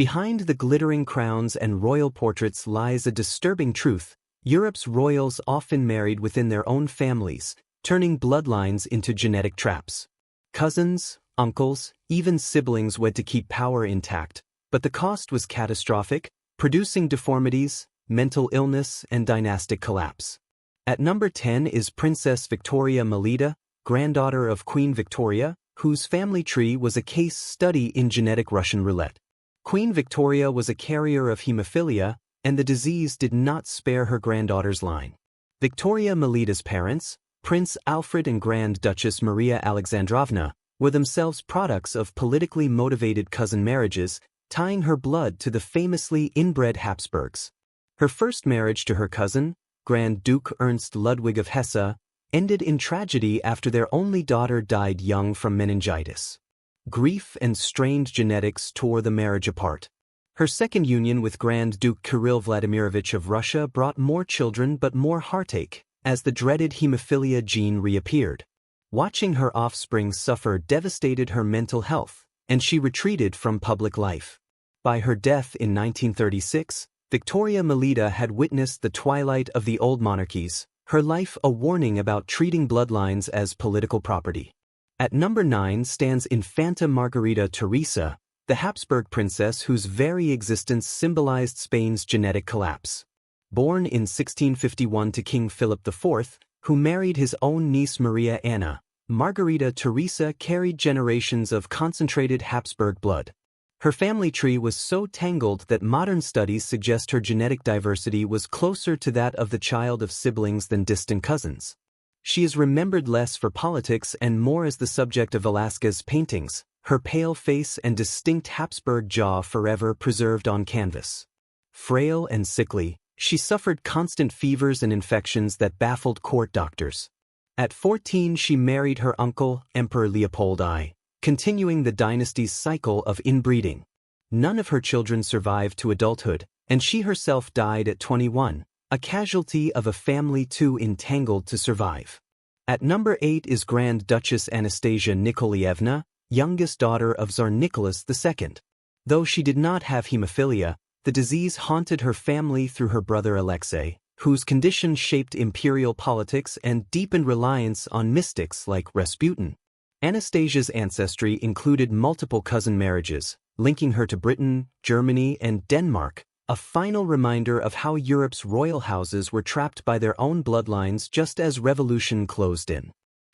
Behind the glittering crowns and royal portraits lies a disturbing truth. Europe's royals often married within their own families, turning bloodlines into genetic traps. Cousins, uncles, even siblings wed to keep power intact, but the cost was catastrophic, producing deformities, mental illness, and dynastic collapse. At number 10 is Princess Victoria Melita, granddaughter of Queen Victoria, whose family tree was a case study in genetic Russian roulette. Queen Victoria was a carrier of hemophilia, and the disease did not spare her granddaughter's line. Victoria Melita's parents, Prince Alfred and Grand Duchess Maria Alexandrovna, were themselves products of politically motivated cousin marriages, tying her blood to the famously inbred Habsburgs. Her first marriage to her cousin, Grand Duke Ernst Ludwig of Hesse, ended in tragedy after their only daughter died young from meningitis. Grief and strained genetics tore the marriage apart. Her second union with Grand Duke Kirill Vladimirovich of Russia brought more children but more heartache, as the dreaded hemophilia gene reappeared. Watching her offspring suffer devastated her mental health, and she retreated from public life. By her death in 1936, Victoria Melita had witnessed the twilight of the old monarchies, her life a warning about treating bloodlines as political property. At number 9 stands Infanta Margarita Teresa, the Habsburg princess whose very existence symbolized Spain's genetic collapse. Born in 1651 to King Philip IV, who married his own niece Maria Anna, Margarita Teresa carried generations of concentrated Habsburg blood. Her family tree was so tangled that modern studies suggest her genetic diversity was closer to that of the child of siblings than distant cousins. She is remembered less for politics and more as the subject of Velázquez's paintings, her pale face and distinct Habsburg jaw forever preserved on canvas. Frail and sickly, she suffered constant fevers and infections that baffled court doctors. At 14 she married her uncle, Emperor Leopold I, continuing the dynasty's cycle of inbreeding. None of her children survived to adulthood, and she herself died at 21, a casualty of a family too entangled to survive. At number 8 is Grand Duchess Anastasia Nikolaevna, youngest daughter of Tsar Nicholas II. Though she did not have hemophilia, the disease haunted her family through her brother Alexei, whose condition shaped imperial politics and deepened reliance on mystics like Rasputin. Anastasia's ancestry included multiple cousin marriages, linking her to Britain, Germany, and Denmark, a final reminder of how Europe's royal houses were trapped by their own bloodlines just as revolution closed in.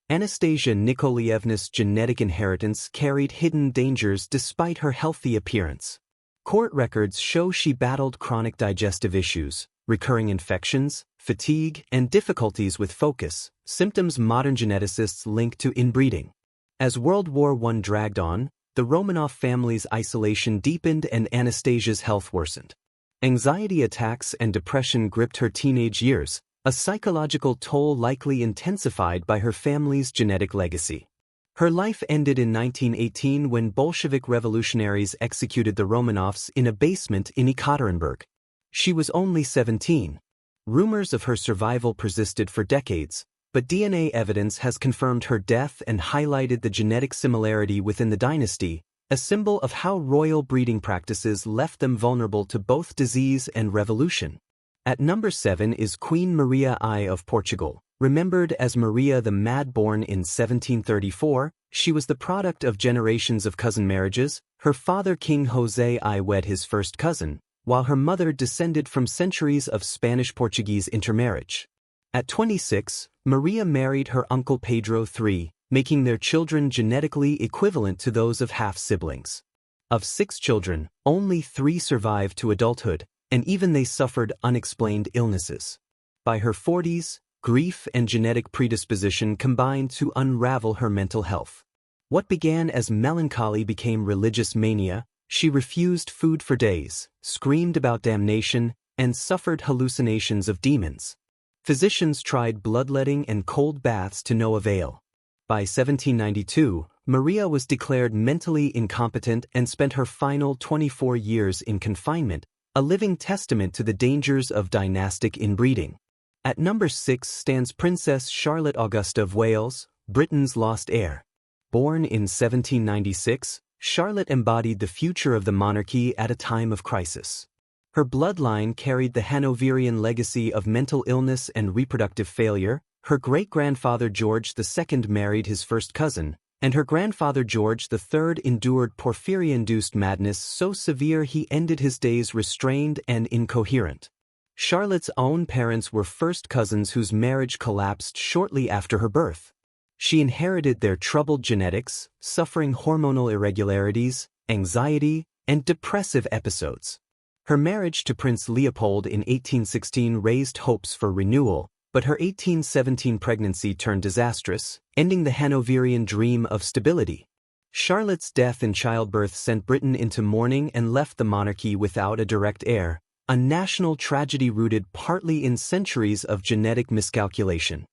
Anastasia Nikolaevna's genetic inheritance carried hidden dangers despite her healthy appearance. Court records show she battled chronic digestive issues, recurring infections, fatigue, and difficulties with focus, symptoms modern geneticists link to inbreeding. As World War I dragged on, the Romanov family's isolation deepened and Anastasia's health worsened. Anxiety attacks and depression gripped her teenage years, a psychological toll likely intensified by her family's genetic legacy. Her life ended in 1918 when Bolshevik revolutionaries executed the Romanovs in a basement in Ekaterinburg. She was only 17. Rumors of her survival persisted for decades, but DNA evidence has confirmed her death and highlighted the genetic similarity within the dynasty, a symbol of how royal breeding practices left them vulnerable to both disease and revolution. At number 7 is Queen Maria I of Portugal. Remembered as Maria the Mad, born in 1734, she was the product of generations of cousin marriages. Her father King José I wed his first cousin, while her mother descended from centuries of Spanish-Portuguese intermarriage. At 26, Maria married her uncle Pedro III, making their children genetically equivalent to those of half-siblings. Of 6 children, only 3 survived to adulthood, and even they suffered unexplained illnesses. By her 40s, grief and genetic predisposition combined to unravel her mental health. What began as melancholy became religious mania. She refused food for days, screamed about damnation, and suffered hallucinations of demons. Physicians tried bloodletting and cold baths to no avail. By 1792, Maria was declared mentally incompetent and spent her final 24 years in confinement, a living testament to the dangers of dynastic inbreeding. At number 6 stands Princess Charlotte Augusta of Wales, Britain's lost heir. Born in 1796, Charlotte embodied the future of the monarchy at a time of crisis. Her bloodline carried the Hanoverian legacy of mental illness and reproductive failure. Her great-grandfather George II married his first cousin, and her grandfather George III endured porphyria-induced madness so severe he ended his days restrained and incoherent. Charlotte's own parents were first cousins whose marriage collapsed shortly after her birth. She inherited their troubled genetics, suffering hormonal irregularities, anxiety, and depressive episodes. Her marriage to Prince Leopold in 1816 raised hopes for renewal, but her 1817 pregnancy turned disastrous, ending the Hanoverian dream of stability. Charlotte's death in childbirth sent Britain into mourning and left the monarchy without a direct heir, a national tragedy rooted partly in centuries of genetic miscalculation.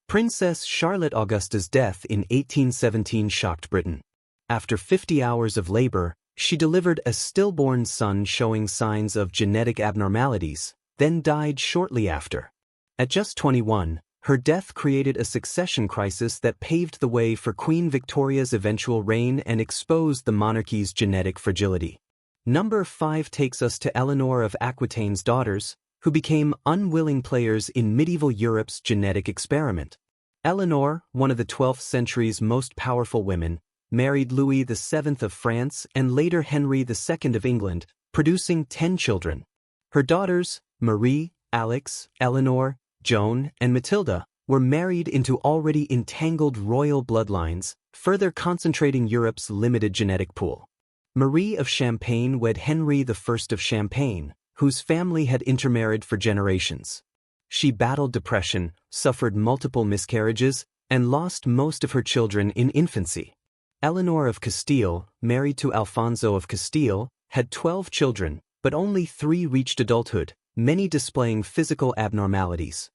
Princess Charlotte Augusta's death in 1817 shocked Britain. After 50 hours of labor, she delivered a stillborn son showing signs of genetic abnormalities, then died shortly after. At just 21, her death created a succession crisis that paved the way for Queen Victoria's eventual reign and exposed the monarchy's genetic fragility. Number 5 takes us to Eleanor of Aquitaine's daughters, who became unwilling players in medieval Europe's genetic experiment. Eleanor, one of the 12th century's most powerful women, married Louis VII of France and later Henry II of England, producing 10 children. Her daughters, Marie, Alix, Eleanor, Joan, and Matilda, were married into already entangled royal bloodlines, further concentrating Europe's limited genetic pool. Marie of Champagne wed Henry I of Champagne, whose family had intermarried for generations. She battled depression, suffered multiple miscarriages, and lost most of her children in infancy. Eleanor of Castile, married to Alfonso of Castile, had 12 children, but only 3 reached adulthood, many displaying physical abnormalities.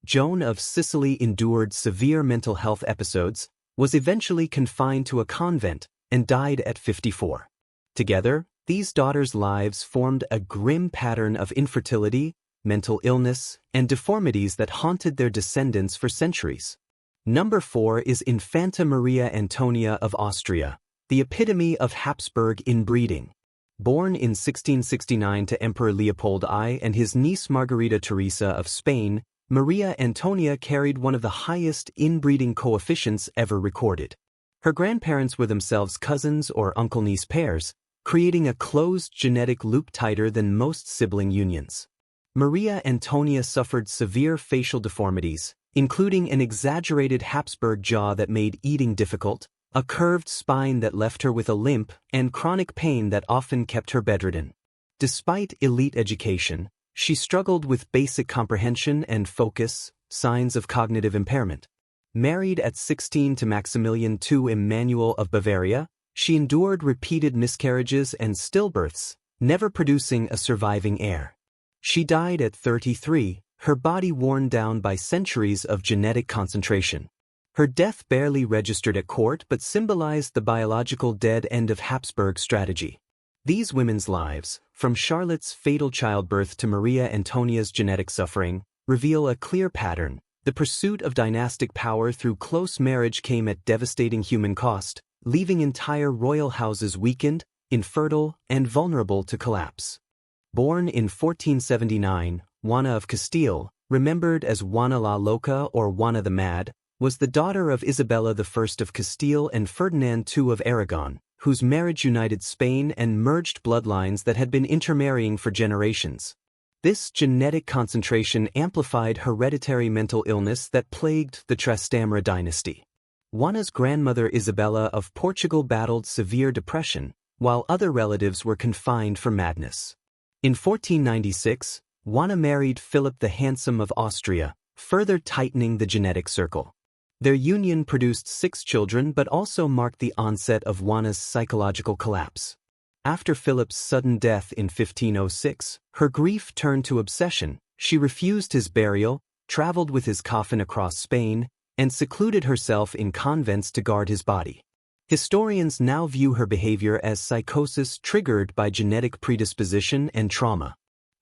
Joan of Sicily endured severe mental health episodes, was eventually confined to a convent, and died at 54. Together, these daughters' lives formed a grim pattern of infertility, mental illness, and deformities that haunted their descendants for centuries. Number 4 is Infanta Maria Antonia of Austria, the epitome of Habsburg inbreeding. Born in 1669 to Emperor Leopold I and his niece Margarita Teresa of Spain, Maria Antonia carried one of the highest inbreeding coefficients ever recorded. Her grandparents were themselves cousins or uncle-niece pairs, creating a closed genetic loop tighter than most sibling unions. Maria Antonia suffered severe facial deformities, including an exaggerated Habsburg jaw that made eating difficult, a curved spine that left her with a limp, and chronic pain that often kept her bedridden. Despite elite education, she struggled with basic comprehension and focus, signs of cognitive impairment. Married at 16 to Maximilian II Emmanuel of Bavaria, she endured repeated miscarriages and stillbirths, never producing a surviving heir. She died at 33, her body worn down by centuries of genetic concentration. Her death barely registered at court but symbolized the biological dead end of Habsburg strategy. These women's lives, from Charlotte's fatal childbirth to Maria Antonia's genetic suffering, reveal a clear pattern. The pursuit of dynastic power through close marriage came at devastating human cost, leaving entire royal houses weakened, infertile, and vulnerable to collapse. Born in 1479, Juana of Castile, remembered as Juana la Loca or Juana the Mad, was the daughter of Isabella I of Castile and Ferdinand II of Aragon, whose marriage united Spain and merged bloodlines that had been intermarrying for generations. This genetic concentration amplified hereditary mental illness that plagued the Trastamara dynasty. Juana's grandmother Isabella of Portugal battled severe depression, while other relatives were confined for madness. In 1496, Juana married Philip the Handsome of Austria, further tightening the genetic circle. Their union produced 6 children but also marked the onset of Juana's psychological collapse. After Philip's sudden death in 1506, her grief turned to obsession. She refused his burial, traveled with his coffin across Spain, and secluded herself in convents to guard his body. Historians now view her behavior as psychosis triggered by genetic predisposition and trauma.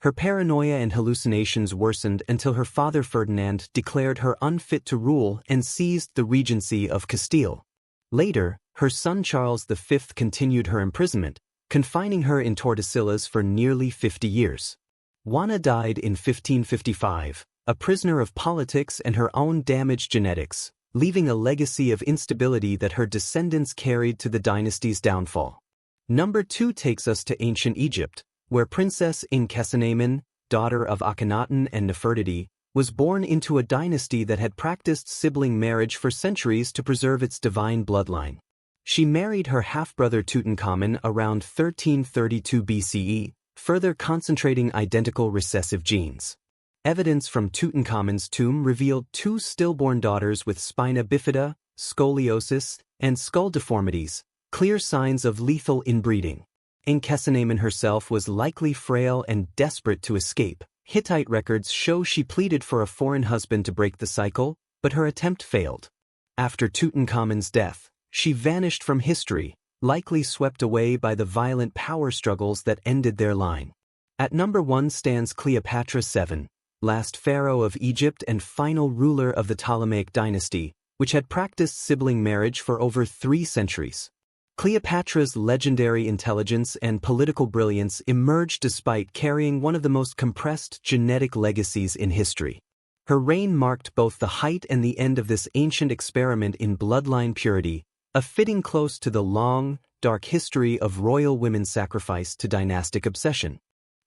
Her paranoia and hallucinations worsened until her father Ferdinand declared her unfit to rule and seized the regency of Castile. Later, her son Charles V continued her imprisonment, confining her in Tordesillas for nearly 50 years. Juana died in 1555, a prisoner of politics and her own damaged genetics, leaving a legacy of instability that her descendants carried to the dynasty's downfall. Number 2 takes us to ancient Egypt, where Princess Inkhesenamen, daughter of Akhenaten and Nefertiti, was born into a dynasty that had practiced sibling marriage for centuries to preserve its divine bloodline. She married her half-brother Tutankhamun around 1332 BCE, further concentrating identical recessive genes. Evidence from Tutankhamun's tomb revealed 2 stillborn daughters with spina bifida, scoliosis, and skull deformities, clear signs of lethal inbreeding. Inkhesenamen herself was likely frail and desperate to escape. Hittite records show she pleaded for a foreign husband to break the cycle, but her attempt failed. After Tutankhamun's death, she vanished from history, likely swept away by the violent power struggles that ended their line. At number 1 stands Cleopatra VII, last pharaoh of Egypt and final ruler of the Ptolemaic dynasty, which had practiced sibling marriage for over 3 centuries. Cleopatra's legendary intelligence and political brilliance emerged despite carrying one of the most compressed genetic legacies in history. Her reign marked both the height and the end of this ancient experiment in bloodline purity, a fitting close to the long, dark history of royal women's sacrifice to dynastic obsession.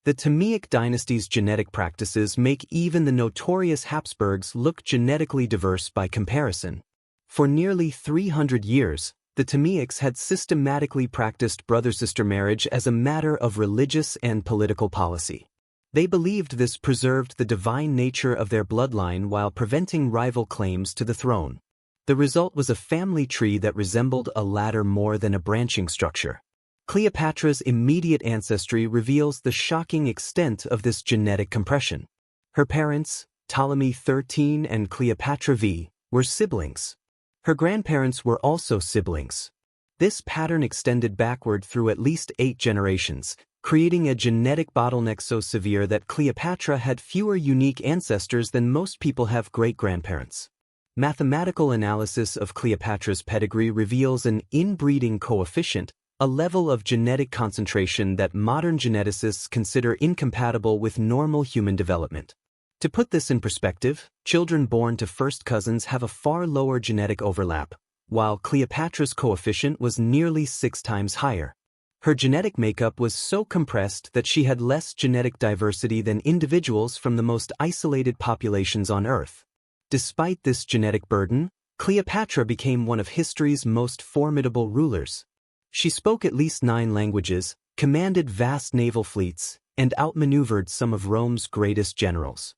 The Ptolemaic dynasty's genetic practices make even the notorious Habsburgs look genetically diverse by comparison. For nearly 300 years, the Ptolemaics had systematically practiced brother-sister marriage as a matter of religious and political policy. They believed this preserved the divine nature of their bloodline while preventing rival claims to the throne. The result was a family tree that resembled a ladder more than a branching structure. Cleopatra's immediate ancestry reveals the shocking extent of this genetic compression. Her parents, Ptolemy XIII and Cleopatra V, were siblings. Her grandparents were also siblings. This pattern extended backward through at least 8 generations, creating a genetic bottleneck so severe that Cleopatra had fewer unique ancestors than most people have great-grandparents. Mathematical analysis of Cleopatra's pedigree reveals an inbreeding coefficient, a level of genetic concentration that modern geneticists consider incompatible with normal human development. To put this in perspective, children born to first cousins have a far lower genetic overlap, while Cleopatra's coefficient was nearly 6 times higher. Her genetic makeup was so compressed that she had less genetic diversity than individuals from the most isolated populations on Earth. Despite this genetic burden, Cleopatra became one of history's most formidable rulers. She spoke at least 9 languages, commanded vast naval fleets, and outmaneuvered some of Rome's greatest generals.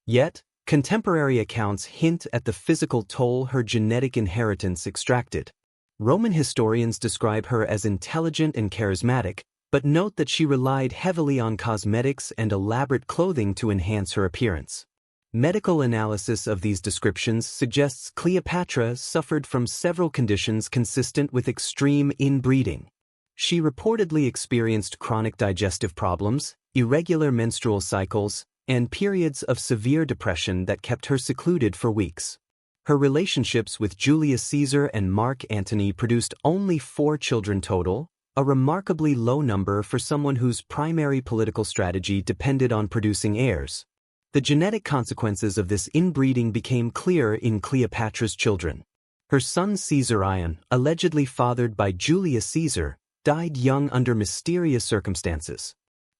Yet, contemporary accounts hint at the physical toll her genetic inheritance extracted. Roman historians describe her as intelligent and charismatic, but note that she relied heavily on cosmetics and elaborate clothing to enhance her appearance. Medical analysis of these descriptions suggests Cleopatra suffered from several conditions consistent with extreme inbreeding. She reportedly experienced chronic digestive problems, irregular menstrual cycles, and periods of severe depression that kept her secluded for weeks. Her relationships with Julius Caesar and Mark Antony produced only 4 children total, a remarkably low number for someone whose primary political strategy depended on producing heirs. The genetic consequences of this inbreeding became clear in Cleopatra's children. Her son Caesarion, allegedly fathered by Julius Caesar, died young under mysterious circumstances.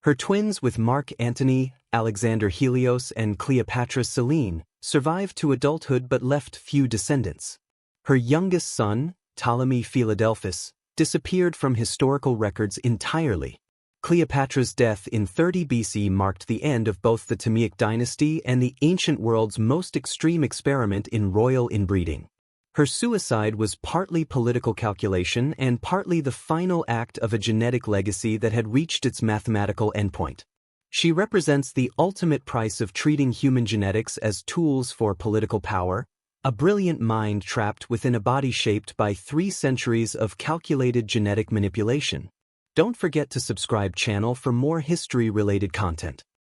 Her twins with Mark Antony, Alexander Helios, and Cleopatra Selene survived to adulthood but left few descendants. Her youngest son, Ptolemy Philadelphus, disappeared from historical records entirely. Cleopatra's death in 30 BC marked the end of both the Ptolemaic dynasty and the ancient world's most extreme experiment in royal inbreeding. Her suicide was partly political calculation and partly the final act of a genetic legacy that had reached its mathematical endpoint. She represents the ultimate price of treating human genetics as tools for political power, a brilliant mind trapped within a body shaped by 3 centuries of calculated genetic manipulation. Don't forget to subscribe channel for more history-related content.